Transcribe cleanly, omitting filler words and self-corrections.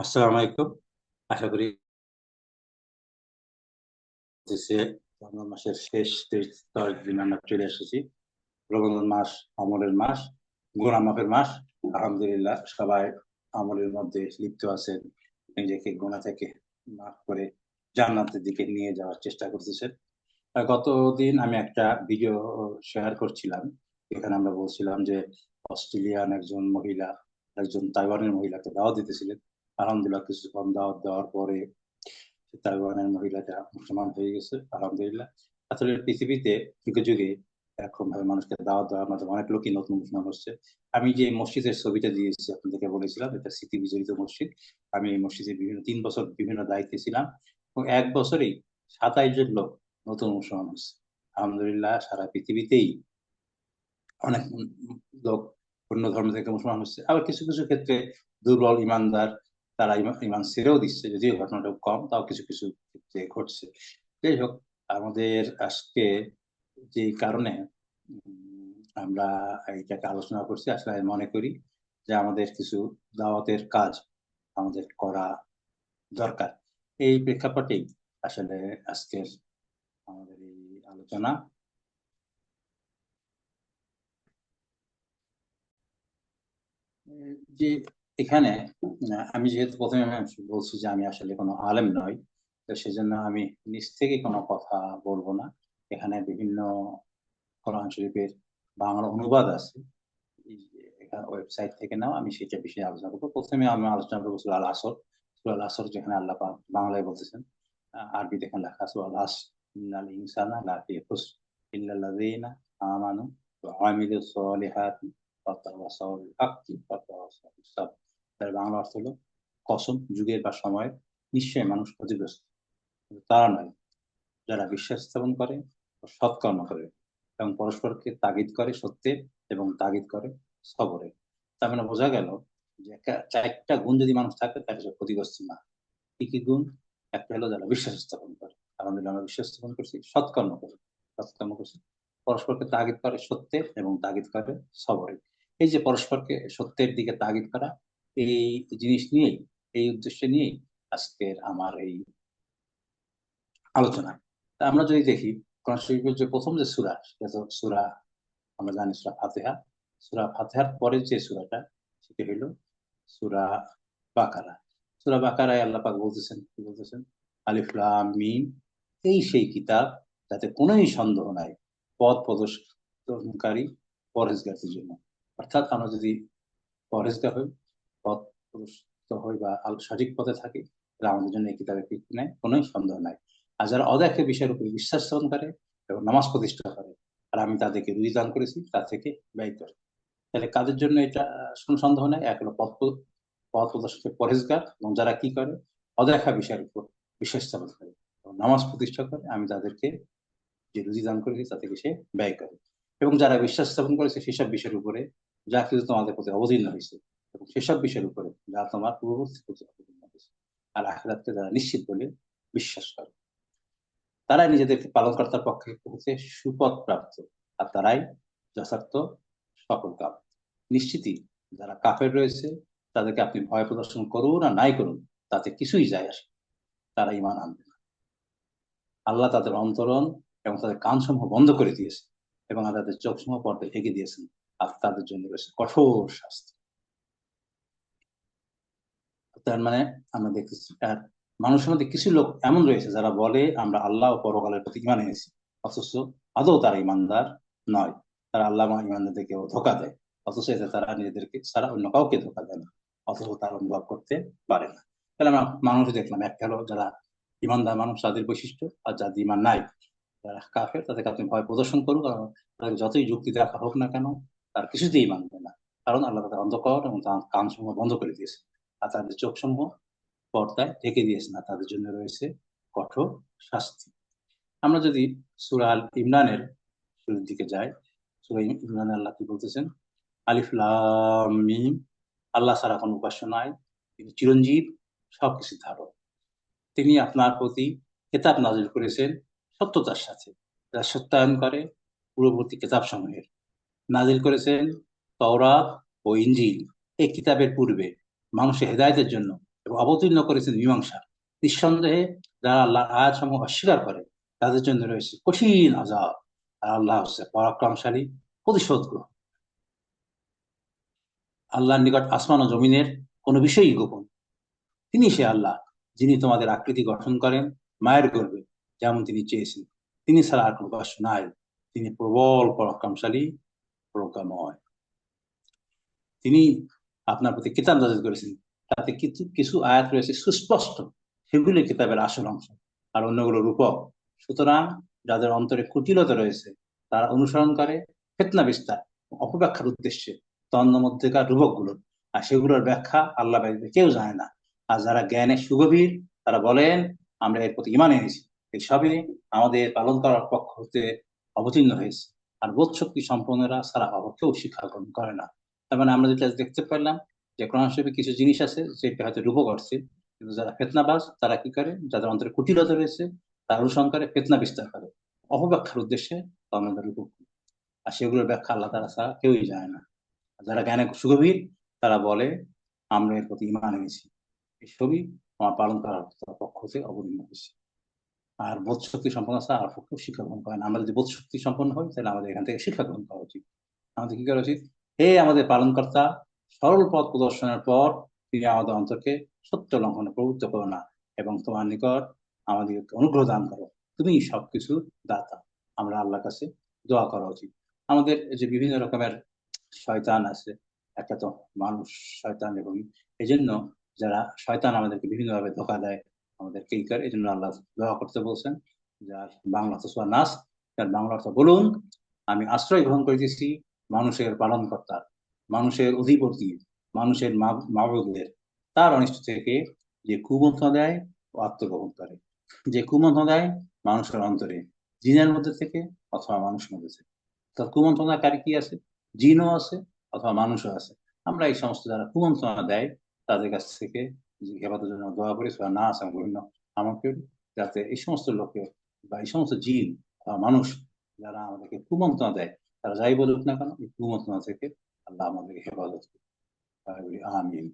আসসালামু আলাইকুম। আশা করি যে রমজান মাসের শেষ 23 দিন আমরা চলে এসেছি। রমজান মাস আমলের মাস, গুনাহ মাফের মাস। আলহামদুলিল্লাহ, সবাই আমলের মধ্যে লিপ্ত আছেন, নিজেকে গুনাহ থেকে মাফ করে জান্নাতের দিকে নিয়ে যাওয়ার চেষ্টা করতেছেন। গতদিন আমি একটা ভিডিও শেয়ার করছিলাম। এখানে আমরা বলছিলাম যে অস্ট্রেলিয়ান একজন মহিলা একজন তাইওয়ানের মহিলাকে দাওয়াত দিতেছিলেন। আলহামদুলিল্লাহ, কিছুক্ষণ দাওয়াত দেওয়ার পরে তাইওয়ানের মহিলাটা মুসলমান হয়ে গেছে, আলহামদুলিল্লাহ। আসলে পৃথিবীতে যুগে যুগে এরকম ভাবে মানুষকে দাওয়াত দেওয়ার মাধ্যমে অনেক লোকই নতুন মুসলমান হচ্ছে। আমি যে মসজিদের ছবিটা দিয়েছি আপনাদেরকে বলেছিলাম, এটা স্মৃতি বিজড়িত মসজিদ। আমি এই মসজিদে 3 বছর বিভিন্ন দায়িত্বে ছিলাম, এবং এক বছরেই 27 জন লোক নতুন মুসলমান হচ্ছে। আলহামদুলিল্লাহ, সারা পৃথিবীতেই অনেক লোক অন্য ধর্ম থেকে মুসলমান হচ্ছে। আবার কিছু কিছু ক্ষেত্রে দুর্বল ইমানদার, তারা ইমান ছেড়েও দিচ্ছে, যদিও ঘটনাটা কম, তাও কিছু কিছু ক্ষেত্রে ঘটছে। যাই হোক, আমাদের আজকে যে কারণে আমরা এইটাকে আলোচনা করছি, আসলে আমি মনে করি যে আমাদের কিছু দাওয়াতের কাজ আমাদের করা দরকার। এই প্রেক্ষাপটেই আসলে আজকের আমাদের এই আলোচনা। যে এখানে আমি যেহেতু প্রথমে আমি বলছি যে আমি আসলে কোনো আলেম নই, তো সেজন্য আমি নিজ থেকে কোনো কথা বলবো না। এখানে বিভিন্ন কোরআন শরীফের বাংলা অনুবাদ আছে, ওয়েবসাইট থেকে নাও, আমি সেটা বিষয়ে আলোচনা করবো। প্রথমে আমি আলোচনা করবো সূরা আল আসর। সূরা আল আসর যেখানে আল্লাহ পাক বাংলায় বলতেছেন, আরবিতে এখানে লেখা আছে ওয়াল আসর ইন্নাল ইনসানা লাফি খুসর ইল্লাল্লাযীনা আমানু ওয়া আমিলুস সলিহাতি ওয়া তাওয়াসাউ বিল হাক্কি ওয়া তাওয়াসাউ বিস সাবর। তার বাংলা অর্থ হলো, কসম যুগের বা সময়ের, নিশ্চয়ই মানুষ ক্ষতিগ্রস্ত, কিন্তু তারা নয় যারা বিশ্বাস স্থাপন করে ও সৎকর্ম করে এবং পরস্পরকে তাগিদ করে সত্যের এবং তাগিদ করে সবরের। তার মানে বোঝা গেল যে চারটা গুণ যদি মানুষ থাকে তাহলে সে ক্ষতিগ্রস্ত না। কি কি গুণ? একটা হলো যারা বিশ্বাস স্থাপন করে, আলহামদুলিল্লাহ আমরা বিশ্বাস স্থাপন করছি, সৎকর্ম করে, সৎকর্ম করছি, পরস্পরকে তাগিদ করে সত্যের এবং তাগিদ করে সবরের। এই যে পরস্পরকে সত্যের দিকে তাগিদ করা, এই জিনিস নিয়েই, এই উদ্দেশ্য নিয়েই আজকের আমার এই আলোচনা। তা আমরা যদি দেখি কোরআন শরীফের যে প্রথম যে সূরা, সেটা তো সূরা, আমরা জানি সূরা ফাতিহা। সূরা ফাতিহার পরের যে সূরাটা, সেটা হলো সূরা বাকারা। সূরা বাকারায় আল্লাহ পাক বলতেছেন, কি বলতেছেন? আলিফ লাম মিম, এই সেই কিতাব যাতে কোনোই সন্দেহ নাই, পথ প্রদর্শনকারী পরহেজগারদের জন্য। অর্থাৎ আমরা যদি পরহেজগার হই, পথ প্রদর্শিত হই বা সঠিক পথে থাকি, তাহলে আমাদের জন্য এই কিতাবের কিছু নেই, কোনো সন্দেহ নাই। আর যারা অদেখে বিষয়ের উপরে বিশ্বাস স্থাপন করে এবং নামাজ প্রতিষ্ঠা করে, আর আমি তাদেরকে রুজি দান করেছি, তার থেকে ব্যয় করে। তাহলে কাদের জন্য এটা কোনো সন্দেহ নাই? এক হলো পথ পথ প্রদর্শকের পরহেজগার, এবং যারা কি করে, অদেখা বিষয়ের উপর বিশ্বাস স্থাপন করে এবং নামাজ প্রতিষ্ঠা করে, আমি তাদেরকে যে রুজি দান করেছি তা থেকে সে ব্যয় করে। এবং যারা বিশ্বাস স্থাপন করেছে সেসব বিষয়ের উপরে যা কিছু তোমাদের প্রতি অবতীর্ণ হয়েছে, এবং সেসব বিষয়ের উপরে যা তোমার পূর্ববর্তী প্রতি অবতীর্ণ হয়েছে, আর আখিরাতকে যারা নিশ্চিত বলে বিশ্বাস করে, তারাই নিজেদেরকে পালনকর্তার পক্ষে হচ্ছে সুপথ প্রাপ্ত, আর তারাই যথার্থ সফল কাম। নিশ্চিতই যারা কাফের রয়েছে, তাদেরকে আপনি ভয় প্রদর্শন করুন আর নাই করুন, তাতে কিছুই যায় আসে, তারা ইমান আনবে না। আল্লাহ তাদের অন্তরণ এবং তাদের কান সমূহ বন্ধ করে দিয়েছে, এবং তাদের চোখ সমূহ পর্দায় ঢেকে দিয়েছেন, আর তাদের জন্য রয়েছে কঠোর শাস্তি। তার মানে আমরা দেখতেছি, আর মানুষের মধ্যে কিছু লোক এমন রয়েছে যারা বলে আমরা আল্লাহ ও পরকালের প্রতি ইমান এনেছি, অথচ আদৌ তারা ইমানদার নয়। তারা আল্লাহ ইমানদারদেরকে ধোকা দেয়, অথচ এতে তারা নিজেদেরকে ছাড়া অন্য কাউকে ধোকা দেয় না, অথচ তারা অনুভব করতে পারে না। তাহলে আমরা মানুষ দেখলাম, একটা হলো যারা ইমানদার মানুষ, তাদের বৈশিষ্ট্য, আর যাদের ইমান নাই, যারা কাফের, তাদেরকে আপনি ভয় প্রদর্শন করুন, কারণ তাদের যতই যুক্তি দেখা হোক না কেন, তার কিছুতেই মানবে না। কারণ আল্লাহ তাদের অন্ধকার এবং তার কান সমূহ বন্ধ করে দিয়েছে, আর তাদের চোখ সমূহ পর্দায় ঢেকে দিয়েছে, না তাদের জন্য রয়েছে কঠোর শাস্তি। আমরা যদি সূরা আল ইমরানের শুরুর দিকে যাই, সূরা ইমরানে আল্লাহ কি বলতেছেন? আলিফ লাম মিম, আল্লাহ ছাড়া কোনো উপাস্য নাই, তিনি চিরঞ্জীব, সবকিছু ধারক। তিনি আপনার প্রতি কেতাব নাজিল করেছেন সত্যতার সাথে, যা সত্যায়ন করে পূর্ববর্তী কেতাব সমূহের। নাজিল করেছেন তাওরাত ও ইনজিল, এই কিতাবের পূর্বে মানুষের হেদায়েতের জন্য এবং অবতীর্ণ করেছেন মীমাংসা। নিঃসন্দেহে যারা আল্লাহর আয়াতসমূহ অস্বীকার করে তাদের জন্য রয়েছে কঠিন আযাব। আর আল্লাহ হচ্ছে পরাক্রমশালী, প্রতিশোধ গ্রহণ। আল্লাহর নিকট আসমান ও জমিনের কোনো বিষয়ই গোপন। তিনি সে আল্লাহ যিনি তোমাদের আকৃতি গঠন করেন মায়ের গর্ভে, যেমন তিনি চেয়েছেন। তিনি ছাড়া আর কোনো উপাস্য নাই। তিনি প্রবল পরাক্রমশালী, প্রজ্ঞাময়। তিনি আপনার প্রতি কিতাব নাযিল করেছেন, তাতে কিছু কিছু আয়াত রয়েছে সুস্পষ্ট, সেগুলি কিতাবের আসল অংশ, আর অন্যগুলো রূপক। সুতরাং যাদের অন্তরে কুটিলতা রয়েছে তারা অনুসরণ করে ফিতনা বিস্তার, অপব্যাখ্যার উদ্দেশ্যে তন্মধ্যেকার রূপকগুলো, আর সেগুলোর ব্যাখ্যা আল্লাহ ব্যতীত কেউ জানে না। আর যারা জ্ঞানে সুগভীর তারা বলেন আমরা এর প্রতি ঈমান এনেছি, এসবই আমাদের পালন করার পক্ষ হতে অবতীর্ণ হয়েছে। আর বোধ শক্তি সম্পন্নরা ছাড়া কেউ শিক্ষা গ্রহণ করে না। তার মানে আমরা যেটা দেখতে পেলাম যে কোরআন শরীফে কিছু জিনিস আছে যেটা হয়তো রূপক অর্থে, কিন্তু যারা ফেতনাবাজ তারা কি করে, যাদের অন্তরে কুটিলতা রয়েছে তারা অনুসরণ করে, ফেতনা বিস্তার করে অপব্যাখ্যার উদ্দেশ্যে আমাদের রূপক। আর সেগুলোর ব্যাখ্যা আল্লাহ তাআলা ছাড়া কেউই জানে না। যারা জ্ঞানে সুগভীর তারা বলে আমরা এর প্রতি ঈমান এনেছি, এই ছবি আমার পালন করার পক্ষ থেকে অবতীর্ণ হয়েছে। আর বোধ শক্তি সম্পন্ন আছে আর পক্ষে শিক্ষা গ্রহণ করে না। আমরা যদি বোধ শক্তি সম্পন্ন হই তাহলে আমাদের এখান থেকে শিক্ষা গ্রহণ করা উচিত। আমাদের কি করা উচিত? হে আমাদের পালনকর্তা, সরল পথ প্রদর্শনের পর তিনি আমাদের অন্তরকে সত্য লঙ্ঘনে প্রবৃত্ত করো না, এবং তোমার নিকট আমাদেরকে অনুগ্রহ দান করো। তুমি সবকিছু দাতা। আমরা আল্লাহর কাছে দোয়া করা উচিত। আমাদের যে বিভিন্ন রকমের শয়তান আছে, একটা তো মানুষ শয়তান, এবং এই জন্য যারা শয়তান আমাদেরকে বিভিন্ন ভাবে ধোকা দেয়, আমাদেরকে এই করে, এই জন্য আল্লাহ দোয়া করতে বলছেন। যার বাংলা তো সূরা নাস, তার বাংলা অর্থ বলুন আমি আশ্রয় গ্রহণ করিতেছি মানুষের পালনকর্তার, মানুষের অধিপতি, মানুষের মাবুদের, তার অনিষ্ট থেকে, যে কুমন্ত্রণা দেয় ও আত্মগ্রহণ করে। যে কুমন্ত্রণা দেয় মানুষের অন্তরে, জিনের মধ্যে থেকে অথবা মানুষের মধ্যে থেকে। তার কুমন্ত্রণাকারী কি আছে? জিনও আছে অথবা মানুষও আছে। আমরা এই সমস্ত যারা কুমন্ত্রণা দেয় তাদের কাছ থেকে হেফাজতের জন্য দোয়া করি, সূরা নাস এবং বিভিন্ন আমল করি, যাতে এই সমস্ত লোকে বা এই সমস্ত জিন বা মানুষ যারা আমাদেরকে কুমন্ত্রণা দেয়, তারা যাই বলুক না কেন, এই কুমন্ত্রণা থেকে আল্লাহ আমাদেরকে হেফাজত করে। আমিন।